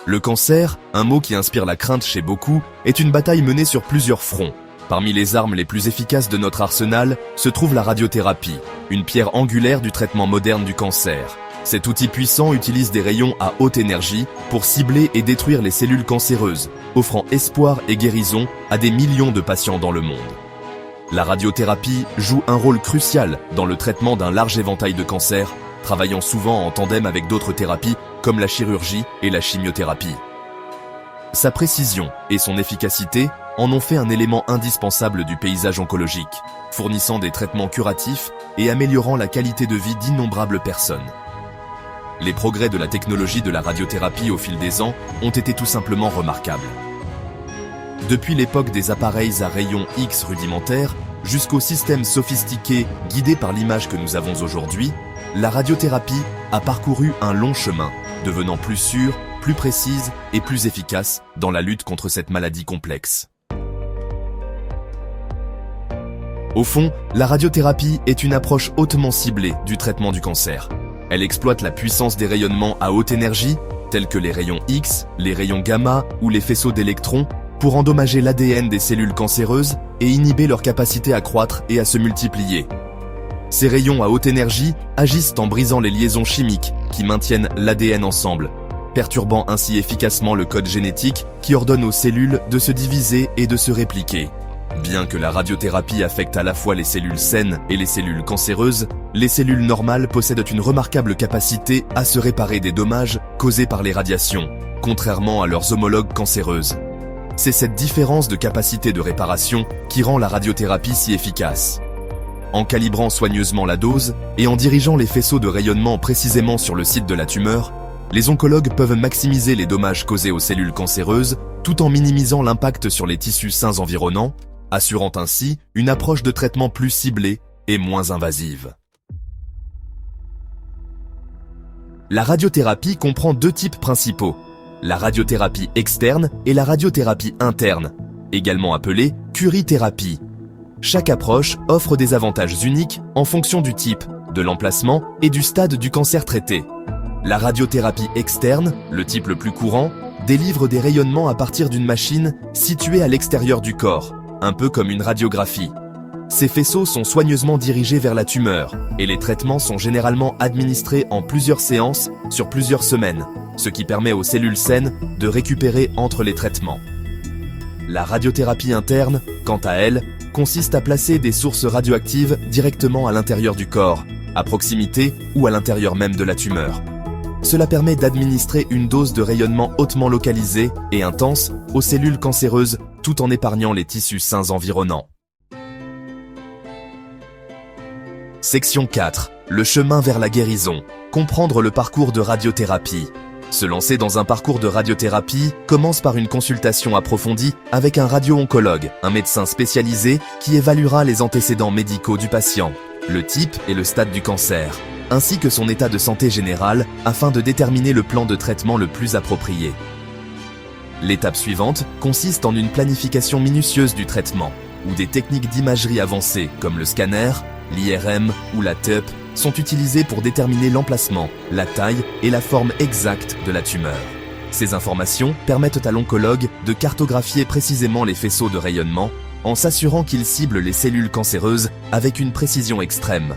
Le cancer, un mot qui inspire la crainte chez beaucoup, est une bataille menée sur plusieurs fronts. Parmi les armes les plus efficaces de notre arsenal se trouve la radiothérapie, une pierre angulaire du traitement moderne du cancer. Cet outil puissant utilise des rayons à haute énergie pour cibler et détruire les cellules cancéreuses, offrant espoir et guérison à des millions de patients dans le monde. La radiothérapie joue un rôle crucial dans le traitement d'un large éventail de cancers, travaillant souvent en tandem avec d'autres thérapies comme la chirurgie et la chimiothérapie. Sa précision et son efficacité en ont fait un élément indispensable du paysage oncologique, fournissant des traitements curatifs et améliorant la qualité de vie d'innombrables personnes. Les progrès de la technologie de la radiothérapie au fil des ans ont été tout simplement remarquables. Depuis l'époque des appareils à rayons X rudimentaires jusqu'aux systèmes sophistiqués guidés par l'image que nous avons aujourd'hui, la radiothérapie a parcouru un long chemin, devenant plus sûre, plus précise et plus efficace dans la lutte contre cette maladie complexe. Au fond, la radiothérapie est une approche hautement ciblée du traitement du cancer. Elle exploite la puissance des rayonnements à haute énergie, tels que les rayons X, les rayons gamma ou les faisceaux d'électrons, pour endommager l'ADN des cellules cancéreuses et inhiber leur capacité à croître et à se multiplier. Ces rayons à haute énergie agissent en brisant les liaisons chimiques qui maintiennent l'ADN ensemble, perturbant ainsi efficacement le code génétique qui ordonne aux cellules de se diviser et de se répliquer. Bien que la radiothérapie affecte à la fois les cellules saines et les cellules cancéreuses, les cellules normales possèdent une remarquable capacité à se réparer des dommages causés par les radiations, contrairement à leurs homologues cancéreuses. C'est cette différence de capacité de réparation qui rend la radiothérapie si efficace. En calibrant soigneusement la dose et en dirigeant les faisceaux de rayonnement précisément sur le site de la tumeur, les oncologues peuvent maximiser les dommages causés aux cellules cancéreuses tout en minimisant l'impact sur les tissus sains environnants, assurant ainsi une approche de traitement plus ciblée et moins invasive. La radiothérapie comprend deux types principaux, la radiothérapie externe et la radiothérapie interne, également appelée curithérapie. Chaque approche offre des avantages uniques en fonction du type, de l'emplacement et du stade du cancer traité. La radiothérapie externe, le type le plus courant, délivre des rayonnements à partir d'une machine située à l'extérieur du corps, un peu comme une radiographie. Ces faisceaux sont soigneusement dirigés vers la tumeur et les traitements sont généralement administrés en plusieurs séances sur plusieurs semaines, ce qui permet aux cellules saines de récupérer entre les traitements. La radiothérapie interne, quant à elle, consiste à placer des sources radioactives directement à l'intérieur du corps, à proximité ou à l'intérieur même de la tumeur. Cela permet d'administrer une dose de rayonnement hautement localisée et intense aux cellules cancéreuses tout en épargnant les tissus sains environnants. Section 4. Le chemin vers la guérison. Comprendre le parcours de radiothérapie. Se lancer dans un parcours de radiothérapie commence par une consultation approfondie avec un radio-oncologue, un médecin spécialisé qui évaluera les antécédents médicaux du patient, le type et le stade du cancer, ainsi que son état de santé général afin de déterminer le plan de traitement le plus approprié. L'étape suivante consiste en une planification minutieuse du traitement, où des techniques d'imagerie avancées comme le scanner, l'IRM ou la TEP sont utilisées pour déterminer l'emplacement, la taille et la forme exacte de la tumeur. Ces informations permettent à l'oncologue de cartographier précisément les faisceaux de rayonnement en s'assurant qu'il cible les cellules cancéreuses avec une précision extrême.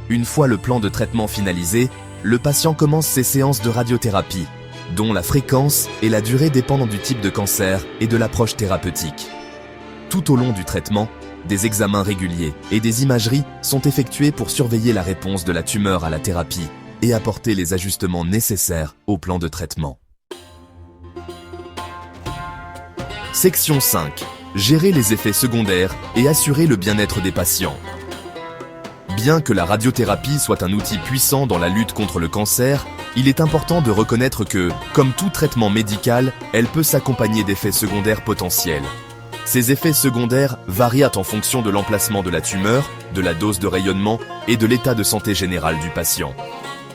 Une fois le plan de traitement finalisé, le patient commence ses séances de radiothérapie, dont la fréquence et la durée dépendent du type de cancer et de l'approche thérapeutique. Tout au long du traitement, des examens réguliers et des imageries sont effectués pour surveiller la réponse de la tumeur à la thérapie et apporter les ajustements nécessaires au plan de traitement. Section 5. Gérer les effets secondaires et assurer le bien-être des patients. Bien que la radiothérapie soit un outil puissant dans la lutte contre le cancer, il est important de reconnaître que, comme tout traitement médical, elle peut s'accompagner d'effets secondaires potentiels. Ces effets secondaires varient en fonction de l'emplacement de la tumeur, de la dose de rayonnement et de l'état de santé général du patient.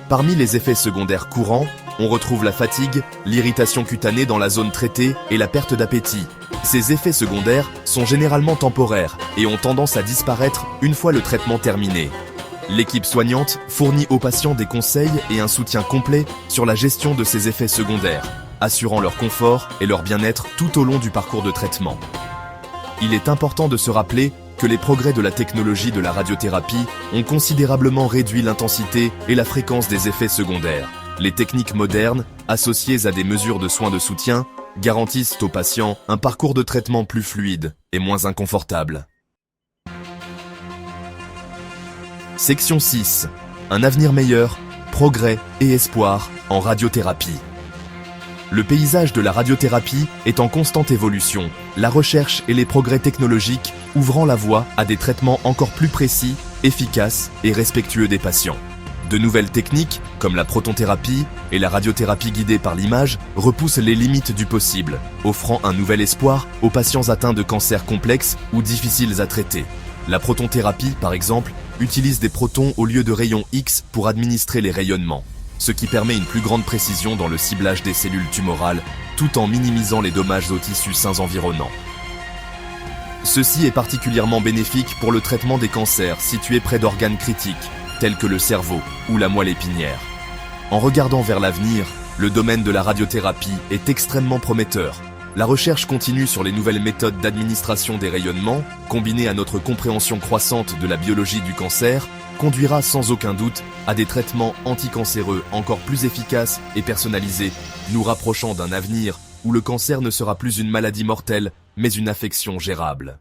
Parmi les effets secondaires courants, on retrouve la fatigue, l'irritation cutanée dans la zone traitée et la perte d'appétit. Ces effets secondaires sont généralement temporaires et ont tendance à disparaître une fois le traitement terminé. L'équipe soignante fournit aux patients des conseils et un soutien complet sur la gestion de ces effets secondaires, assurant leur confort et leur bien-être tout au long du parcours de traitement. Il est important de se rappeler que les progrès de la technologie de la radiothérapie ont considérablement réduit l'intensité et la fréquence des effets secondaires. Les techniques modernes, associées à des mesures de soins de soutien, garantissent aux patients un parcours de traitement plus fluide et moins inconfortable. Section 6. Un avenir meilleur, progrès et espoir en radiothérapie. Le paysage de la radiothérapie est en constante évolution, la recherche et les progrès technologiques ouvrant la voie à des traitements encore plus précis, efficaces et respectueux des patients. De nouvelles techniques, comme la protonthérapie et la radiothérapie guidée par l'image, repoussent les limites du possible, offrant un nouvel espoir aux patients atteints de cancers complexes ou difficiles à traiter. La protonthérapie, par exemple, utilise des protons au lieu de rayons X pour administrer les rayonnements, ce qui permet une plus grande précision dans le ciblage des cellules tumorales, tout en minimisant les dommages aux tissus sains environnants. Ceci est particulièrement bénéfique pour le traitement des cancers situés près d'organes critiques, tels que le cerveau ou la moelle épinière. En regardant vers l'avenir, le domaine de la radiothérapie est extrêmement prometteur. La recherche continue sur les nouvelles méthodes d'administration des rayonnements, combinées à notre compréhension croissante de la biologie du cancer, conduira sans aucun doute à des traitements anticancéreux encore plus efficaces et personnalisés, nous rapprochant d'un avenir où le cancer ne sera plus une maladie mortelle, mais une affection gérable.